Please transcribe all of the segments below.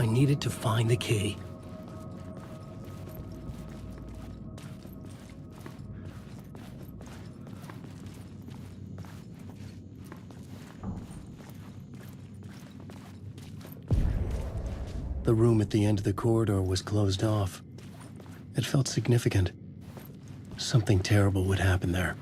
I needed to find the key. The room at the end of the corridor was closed off. It felt significant. Something terrible would happen there.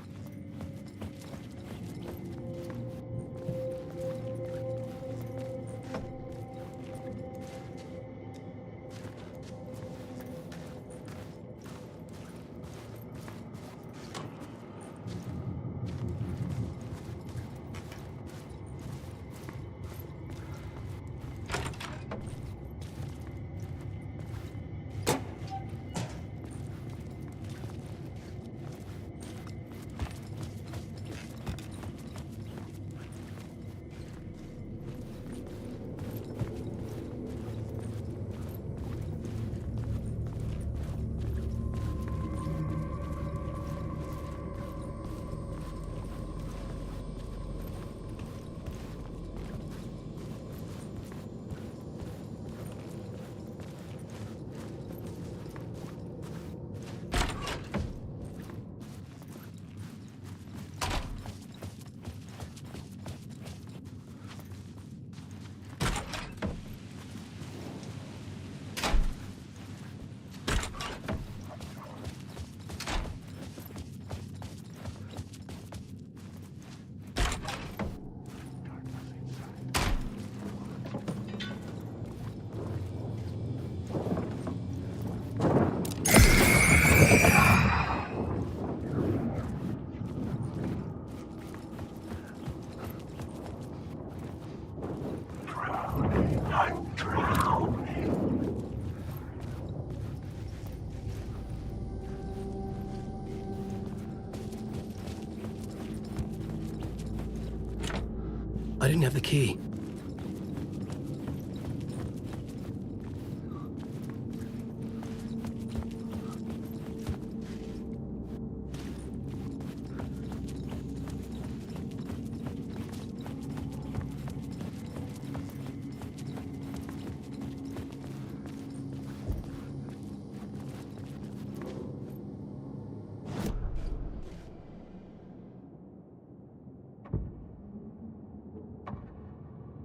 I didn't have the key.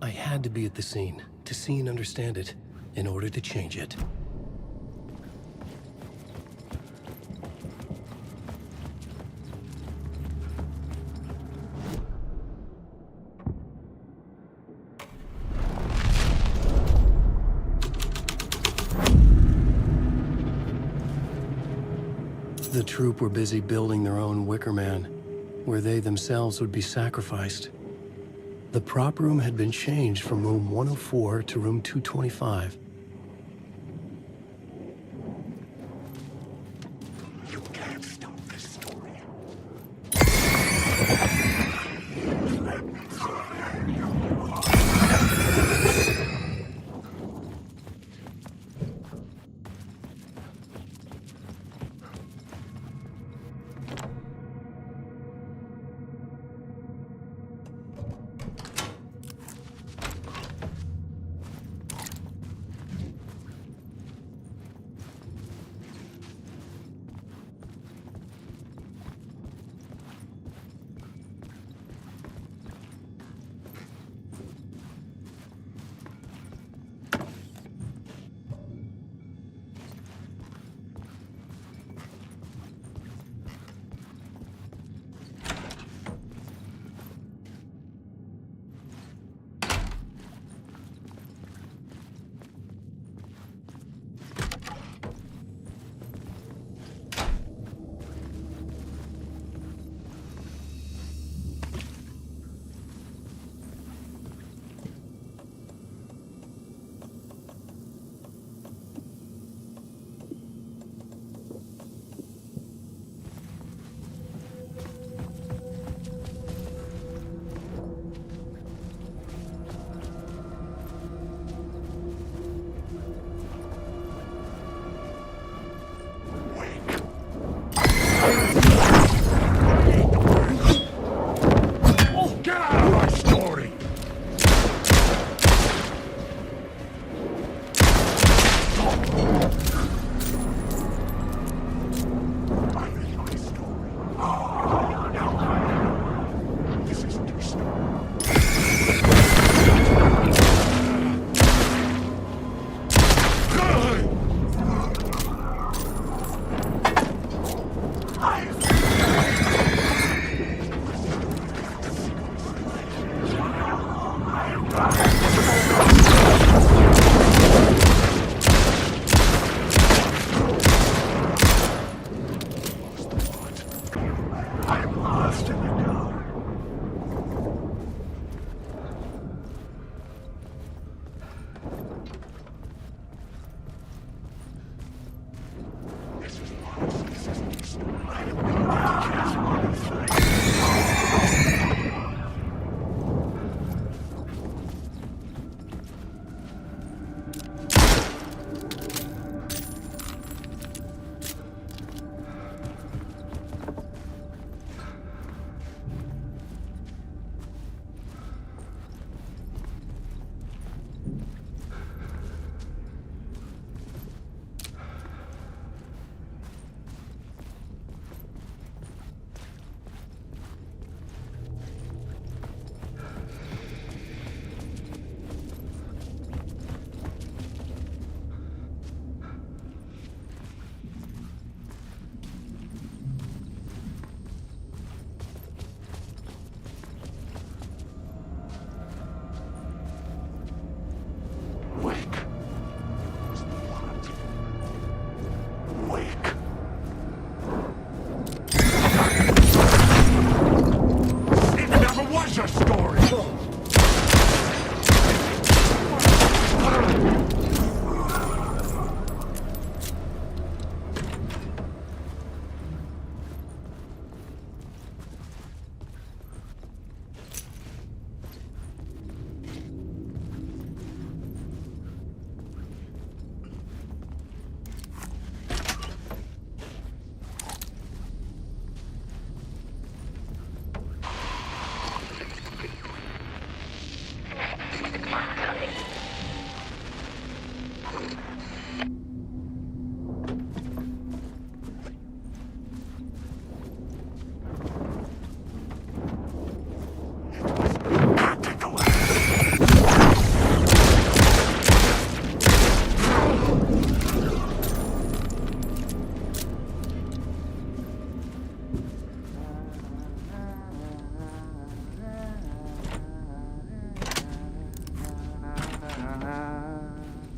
I had to be at the scene, to see and understand it, in order to change it. The troop were busy building their own Wicker Man, where they themselves would be sacrificed. The prop room had been changed from room 104 to room 225. You can't stop this.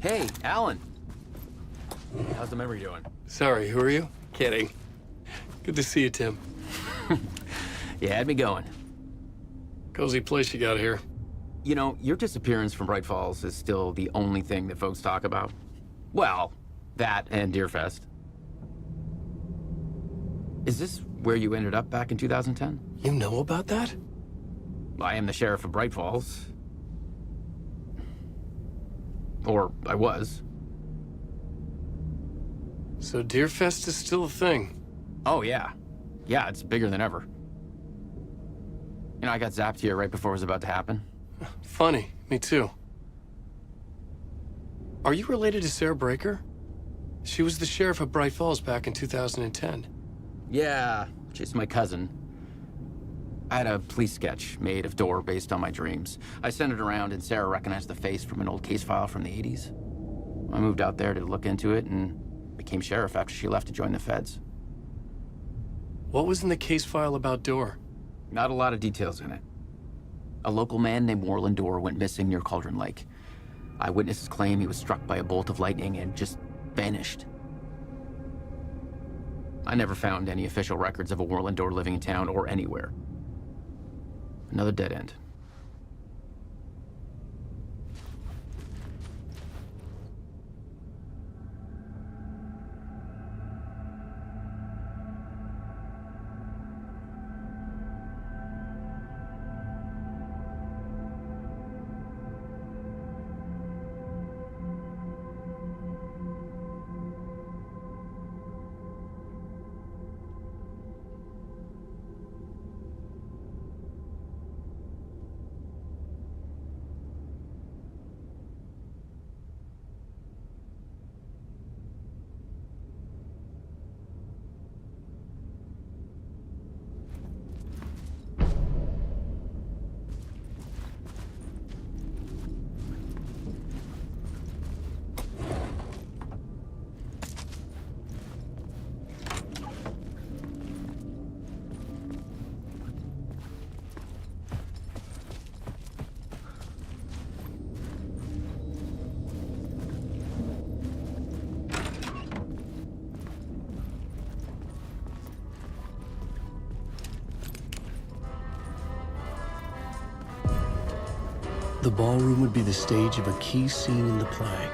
Hey, Alan. How's the memory doing? Sorry, who are you? Kidding. Good to see you, Tim. You had me going. Cozy place you got here. You know, your disappearance from Bright Falls is still the only thing that folks talk about. Well, that and Deerfest. Is this where you ended up back in 2010? You know about that? I am the sheriff of Bright Falls. Or I was. So Deerfest is still a thing? Oh, yeah. Yeah, it's bigger than ever. You know, I got zapped here right before it was about to happen. Funny, me too. Are you related to Sarah Breaker? She was the sheriff of Bright Falls back in 2010. Yeah, she's my cousin. I had a police sketch made of Door based on my dreams. I sent it around and Sarah recognized the face from an old case file from the 80s. I moved out there to look into it and became sheriff after she left to join the feds. What was in the case file about Door? Not a lot of details in it. A local man named Warland Door went missing near Cauldron Lake. Eyewitnesses claim he was struck by a bolt of lightning and just vanished. I never found any official records of a Warland Door living in town or anywhere. Another dead end. The ballroom would be the stage of a key scene in the play.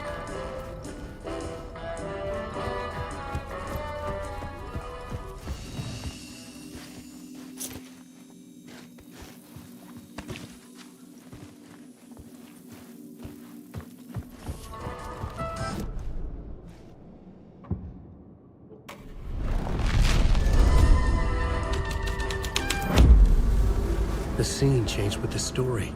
The scene changed with the story.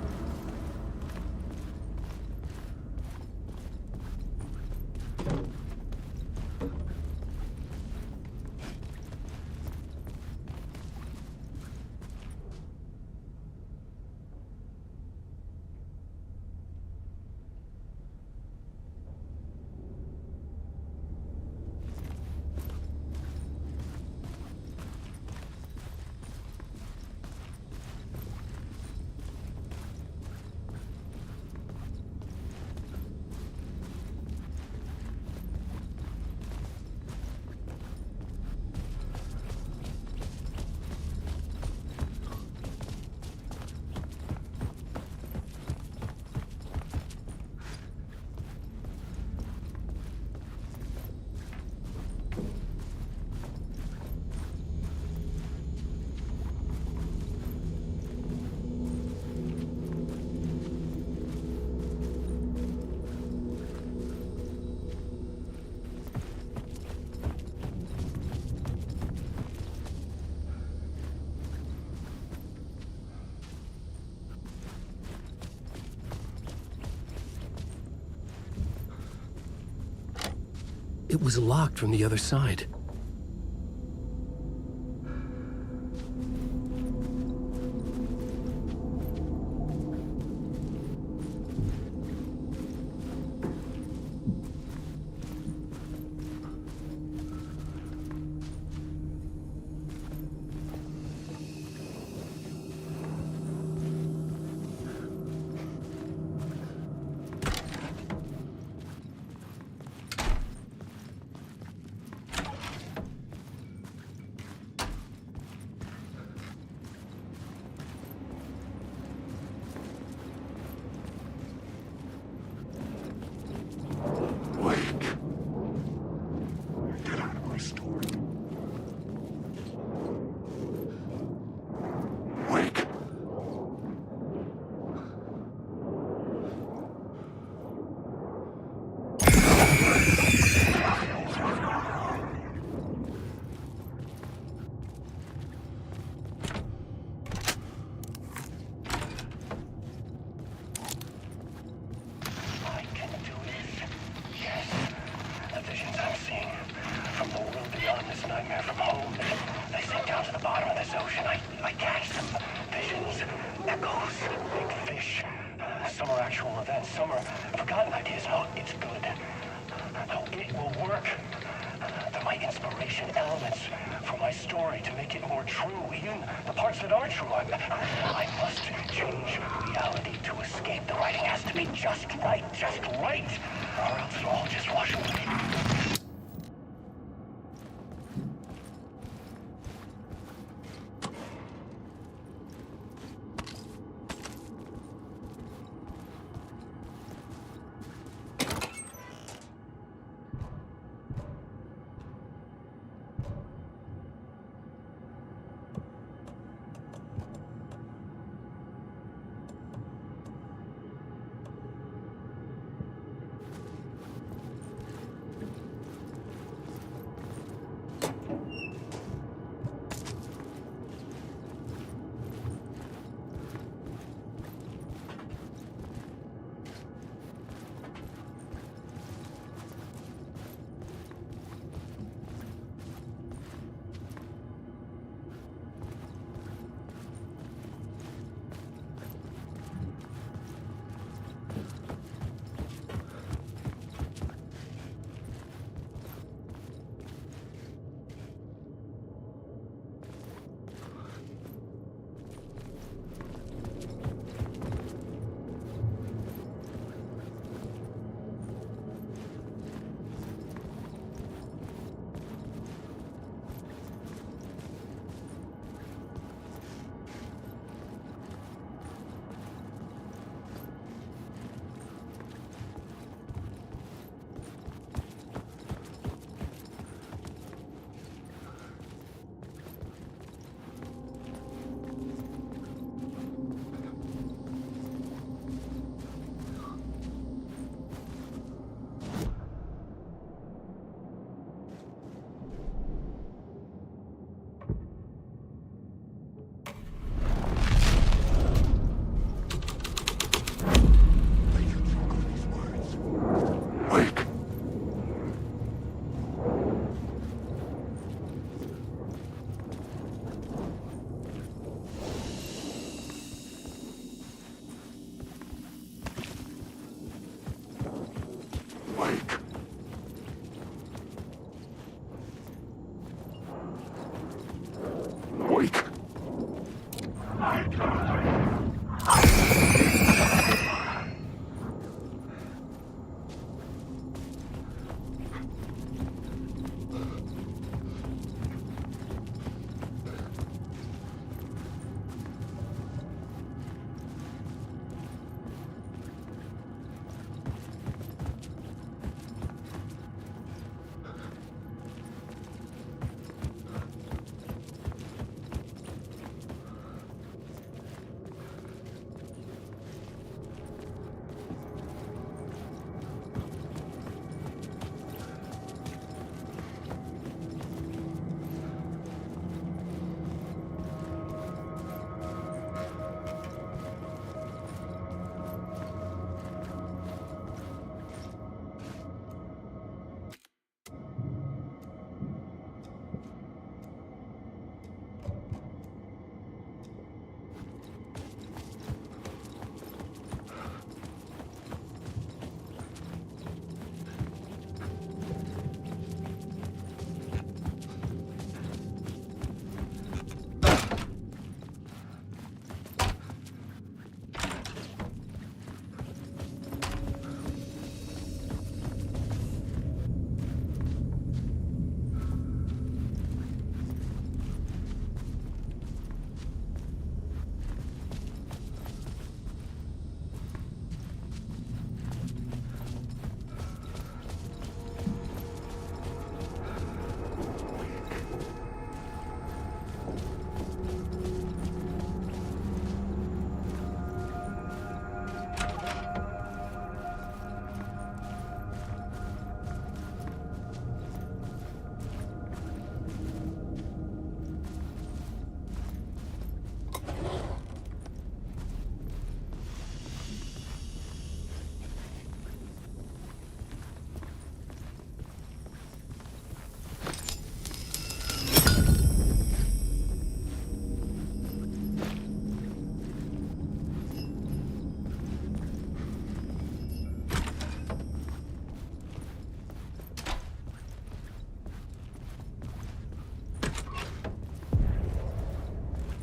It was locked from the other side.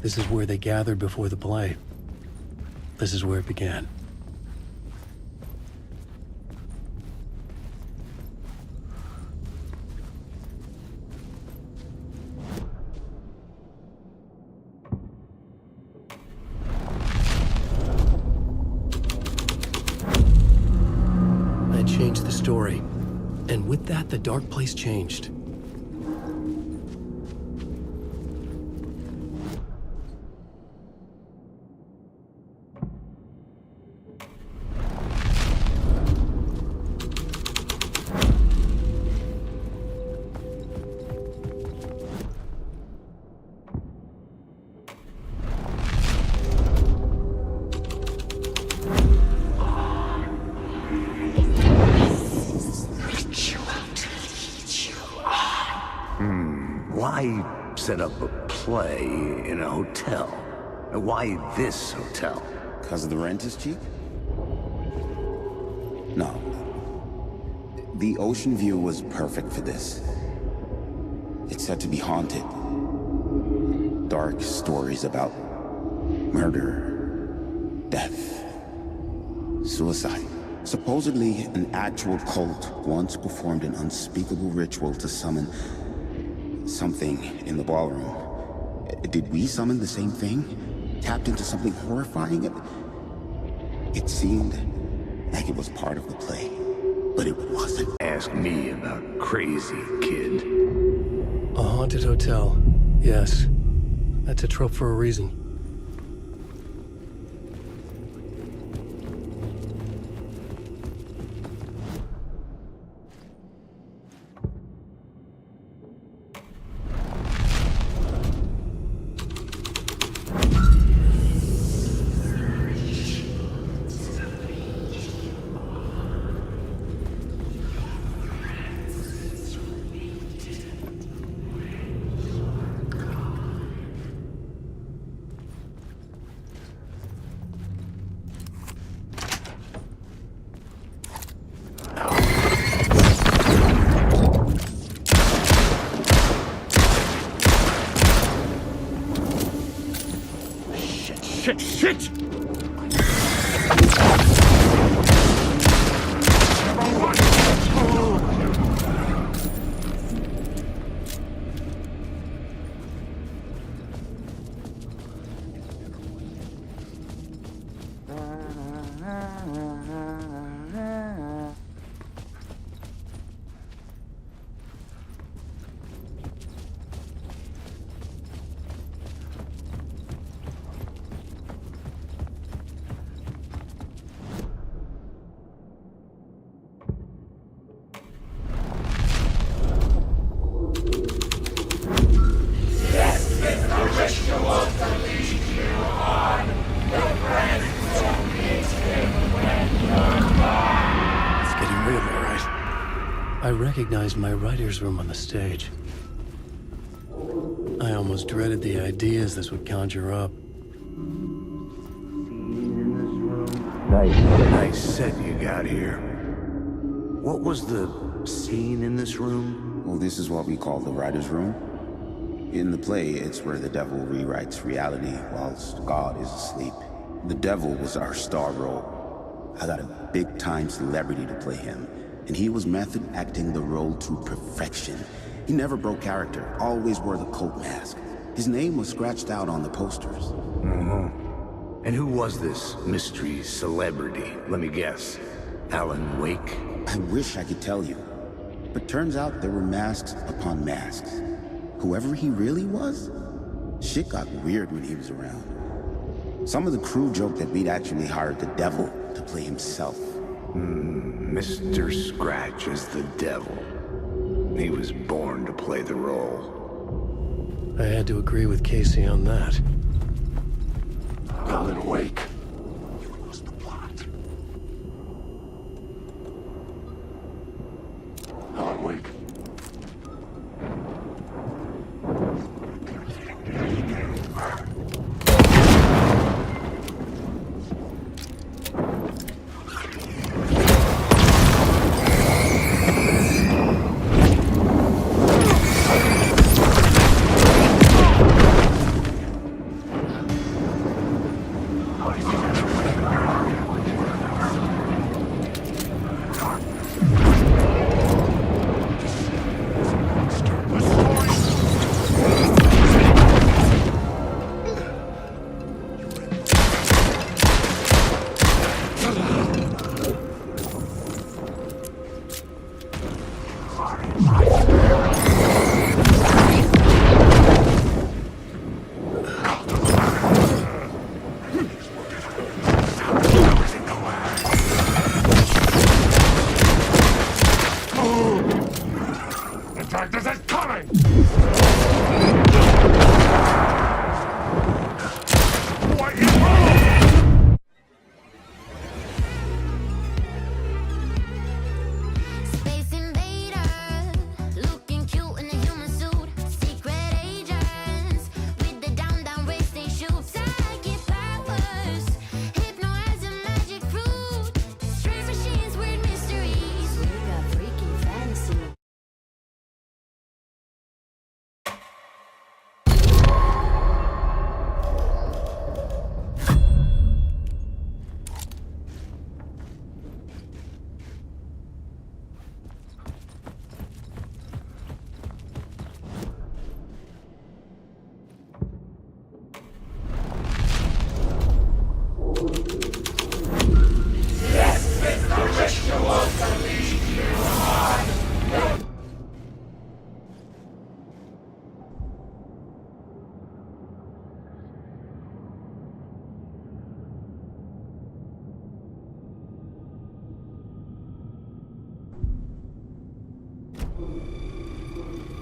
This is where they gathered before the play. This is where it began. I changed the story, and with that, the dark place changed. Why set up a play in a hotel? Why this hotel? Because the rent is cheap? No. The ocean view was perfect for this. It's said to be haunted. Dark stories about murder, death, suicide. Supposedly, an actual cult once performed an unspeakable ritual to summon something in the ballroom. Did we summon the same thing? Tapped into something horrifying? It seemed like it was part of the play, but it wasn't. Ask me about crazy, kid. A haunted hotel. Yes. That's a trope for a reason. Shit! I recognized my writer's room on the stage. I almost dreaded the ideas this would conjure up. Nice set you got here. What was the scene in this room? Well, this is what we call the writer's room. In the play, it's where the devil rewrites reality whilst God is asleep. The devil was our star role. I got a big-time celebrity to play him, and he was method acting the role to perfection. He never broke character, always wore the cult mask. His name was scratched out on the posters. And who was this mystery celebrity? Let me guess. Alan Wake? I wish I could tell you, but turns out there were masks upon masks. Whoever he really was, shit got weird when he was around. Some of the crew joked that we'd actually hired the devil to play himself. Mr. Scratch is the devil. He was born to play the role. I had to agree with Casey on that. Alan Wake. Was the plot. Alan Wake.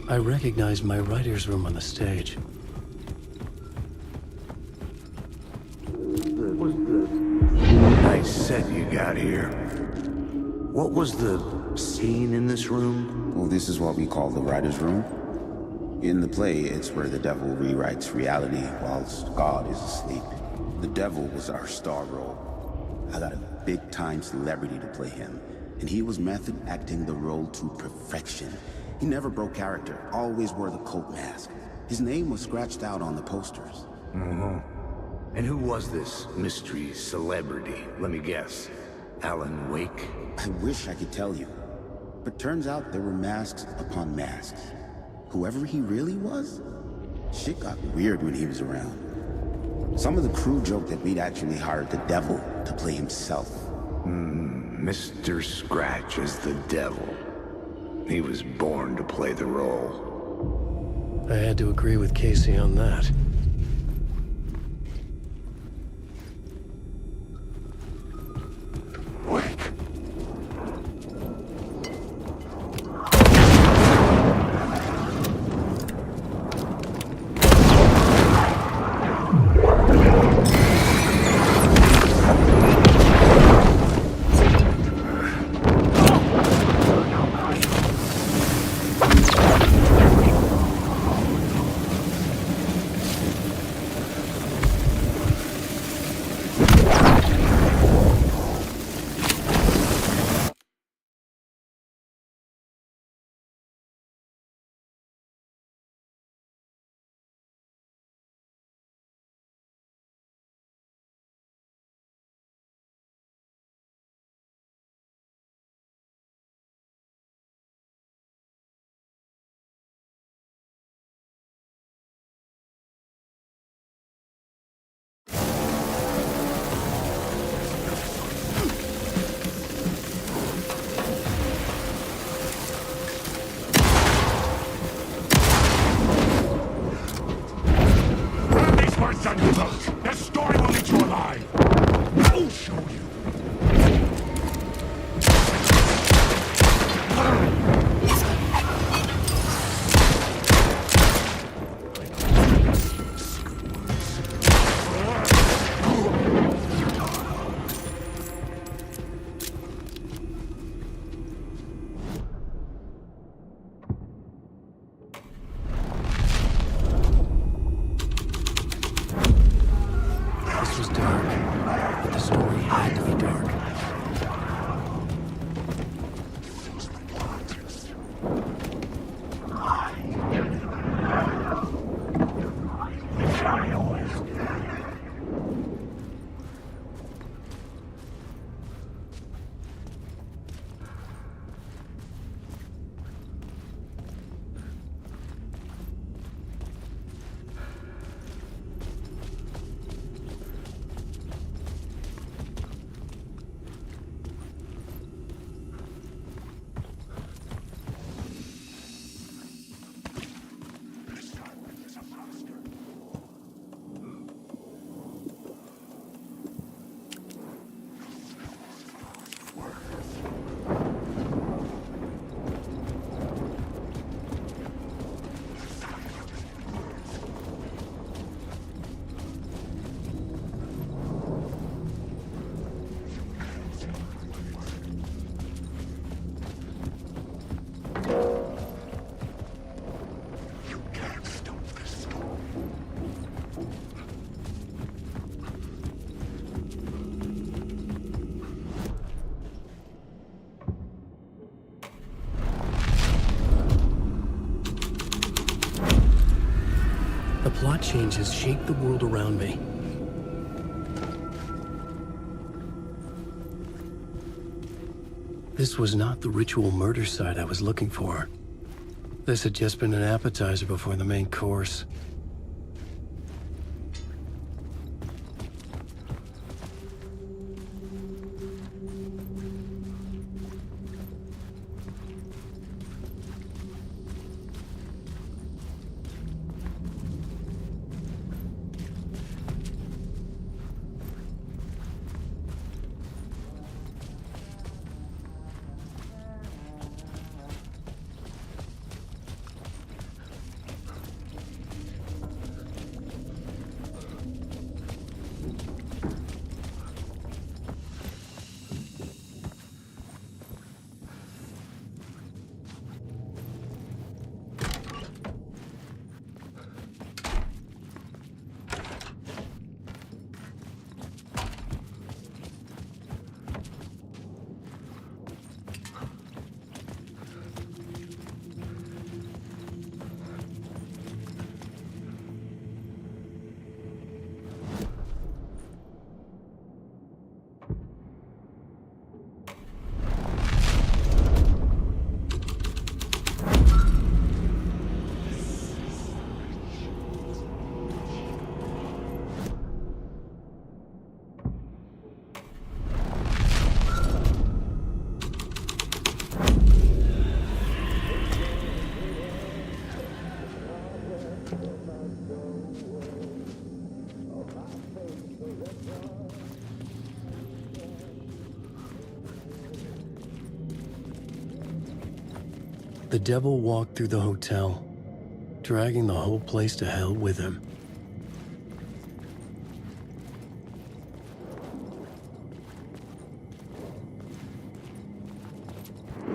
I recognized my writer's room on the stage. Nice set you got here. What was the scene in this room? Well, this is what we call the writer's room. In the play, it's where the devil rewrites reality whilst God is asleep. The devil was our star role. I got a big-time celebrity to play him, and he was method acting the role to perfection. He never broke character, always wore the cult mask. His name was scratched out on the posters. And who was this mystery celebrity? Let me guess. Alan Wake? I wish I could tell you, but turns out there were masks upon masks. Whoever he really was, shit got weird when he was around. Some of the crew joked that we'd actually hired the devil to play himself. Mr. Scratch as the devil. He was born to play the role. I had to agree with Casey on that. Their story will eat you alive! I'll show you! This was dark, but the story had to be dark. The plot changes shaped the world around me. This was not the ritual murder site I was looking for. This had just been an appetizer before the main course. The devil walked through the hotel, dragging the whole place to hell with him.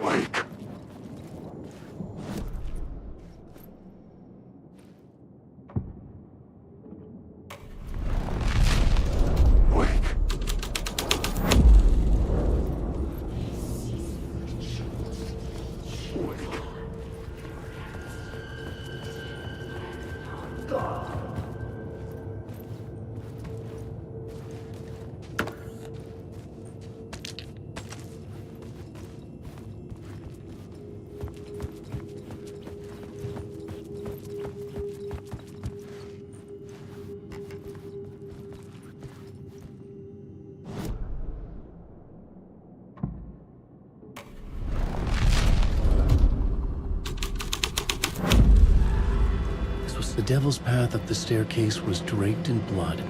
Wake. Wake. Wake. The devil's path up the staircase was draped in blood.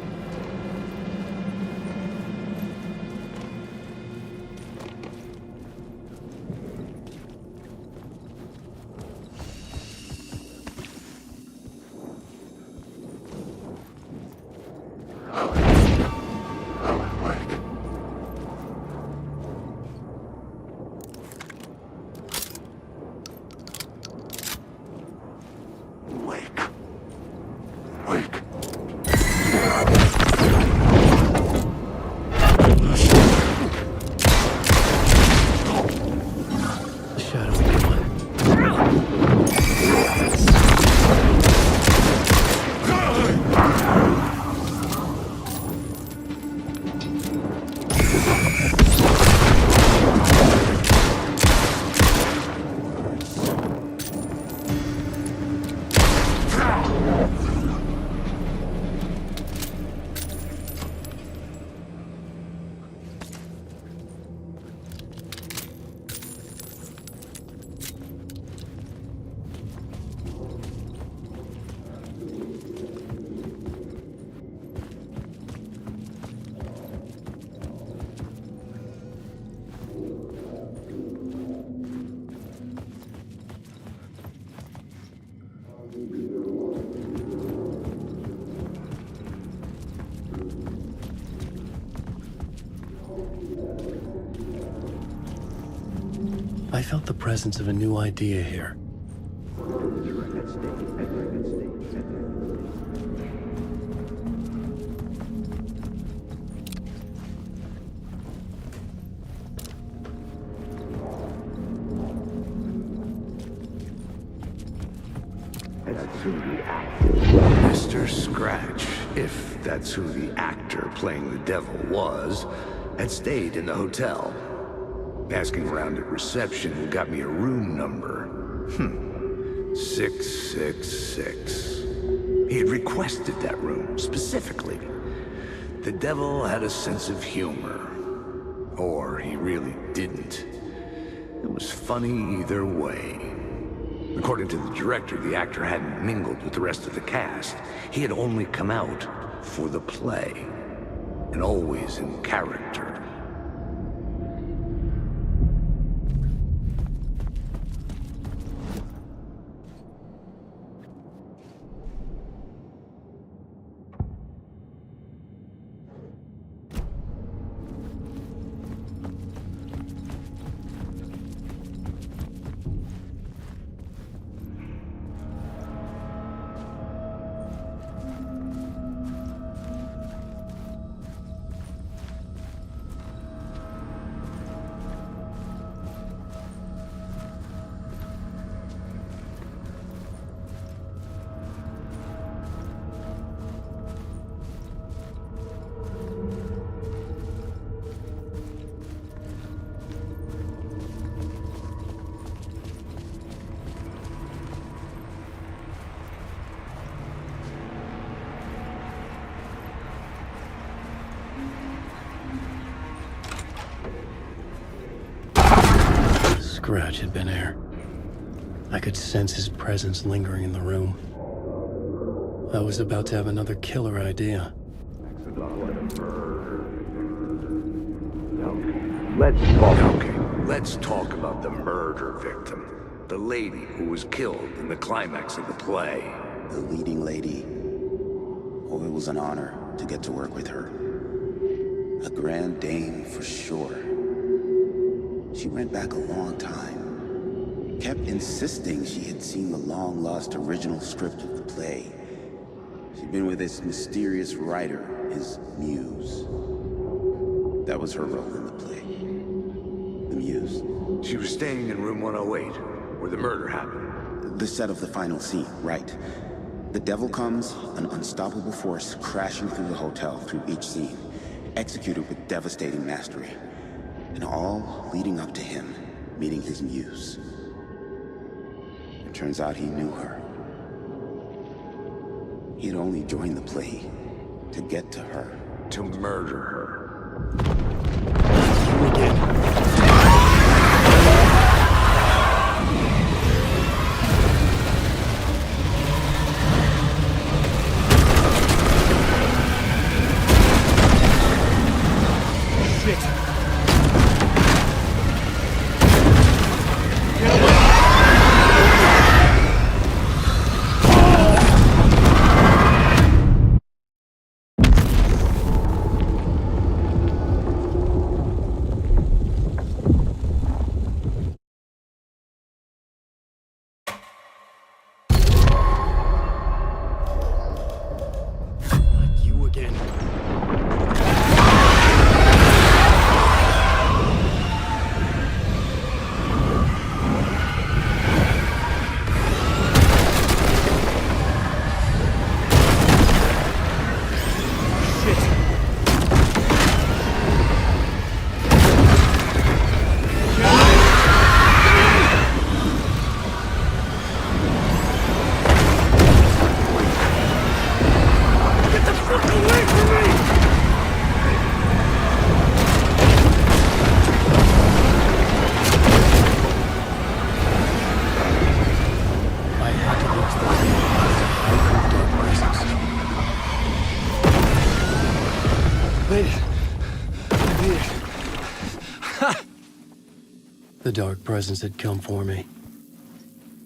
I felt the presence of a new idea here. Mr. Scratch, if that's who the actor playing the devil was, had stayed in the hotel. Asking around at reception got me a room number. 666. He had requested that room, specifically. The devil had a sense of humor. Or he really didn't. It was funny either way. According to the director, the actor hadn't mingled with the rest of the cast. He had only come out for the play. And always in character. Scratch had been here. I could sense his presence lingering in the room. I was about to have another killer idea. Let's talk about the murder victim. The lady who was killed in the climax of the play. The leading lady. Oh, it was an honor to get to work with her. A grand dame for sure. She went back a long time. Kept insisting she had seen the long-lost original script of the play. She'd been with this mysterious writer, his muse. That was her role in the play. The muse. She was staying in room 108, where the murder happened. The set of the final scene, right. The devil comes, an unstoppable force crashing through the hotel through each scene, executed with devastating mastery. And all leading up to him meeting his muse. It turns out he knew her. He'd only joined the play to get to her. To murder her. You again. You again. I had to reach the dark presence. Made it. The dark presence had come for me.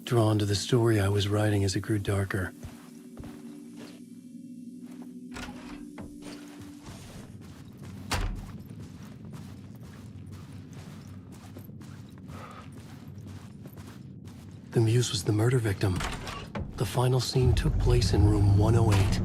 Drawn to the story I was writing as it grew darker. The muse was the murder victim. The final scene took place in room 108.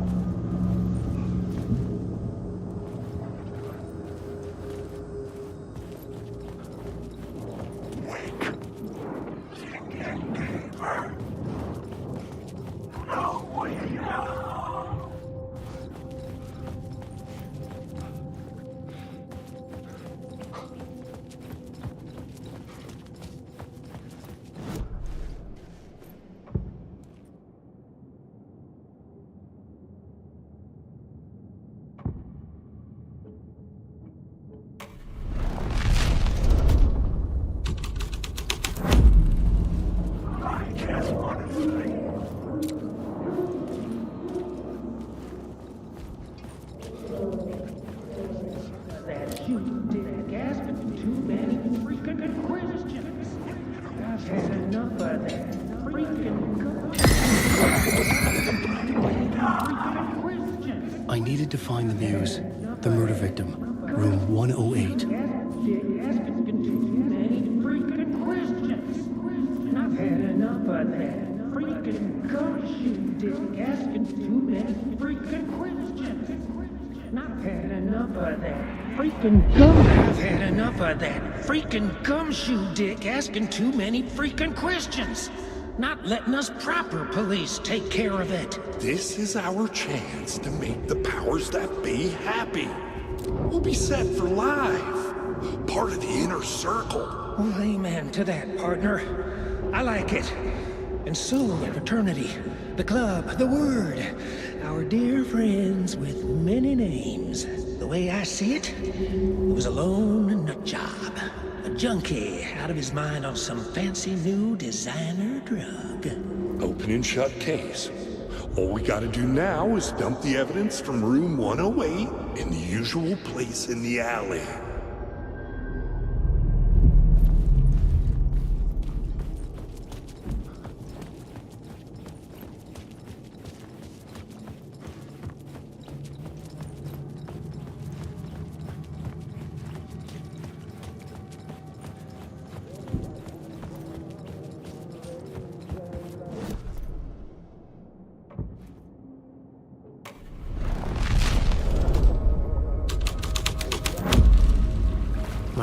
That you did gasping too many freaking Christians. I've had enough of that freaking Christians. I needed to find the muse, the murder victim, room 108. Gasping too many freaking Christians. And I've had enough of that freaking gumshoe dick asking too many freaking Christians. And I've had enough of that freaking gum. I've had enough of that freaking gumshoe dick asking too many freaking Christians. Not letting us proper police take care of it. This is our chance to make the powers that be happy. We'll be set for life. Part of the inner circle. Well, amen to that, partner. I like it. And so, fraternity, the club, the word, our dear friends with many names. The way I see it, it was a lone nut job. A junkie out of his mind on some fancy new designer drug. Open and shut case. All we gotta do now is dump the evidence from room 108 in the usual place in the alley.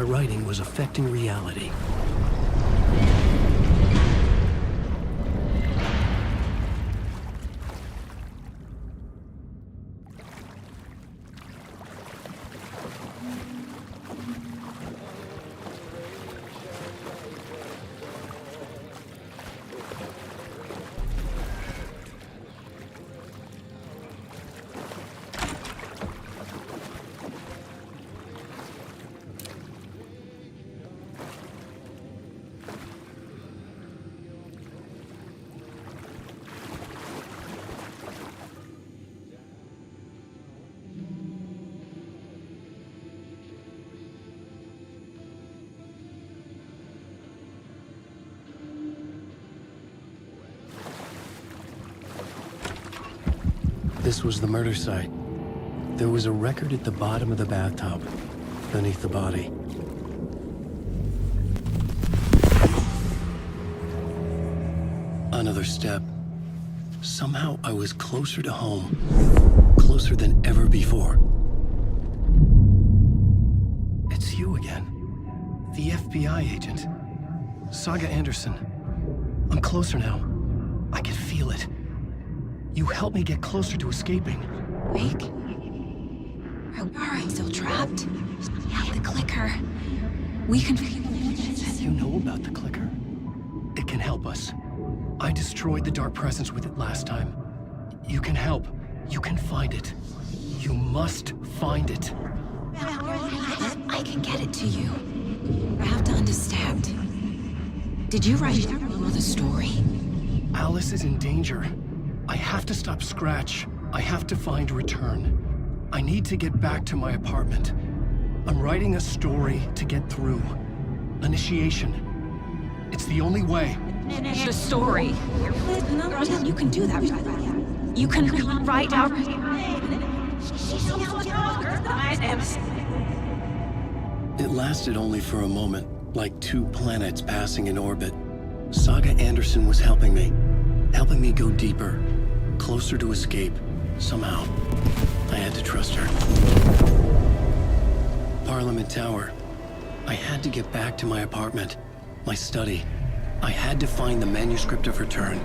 my writing was affecting reality. This was the murder site. There was a record at the bottom of the bathtub, beneath the body. Another step. Somehow I was closer to home. Closer than ever before. It's you again. The FBI agent. Saga Anderson. I'm closer now. I can feel it. You helped me get closer to escaping. Wake? Are I still trapped? I have the clicker. We can... You know about the clicker. It can help us. I destroyed the Dark Presence with it last time. You can help. You can find it. You must find it. I can get it to you. I have to understand. Did you write the story? Alice is in danger. I have to stop Scratch. I have to find Return. I need to get back to my apartment. I'm writing a story to get through. Initiation. It's the only way. The story. You can do that. You can write out... It lasted only for a moment, like two planets passing in orbit. Saga Anderson was helping me go deeper, closer to escape, somehow. I had to trust her. Parliament Tower. I had to get back to my apartment, my study. I had to find the manuscript of Return.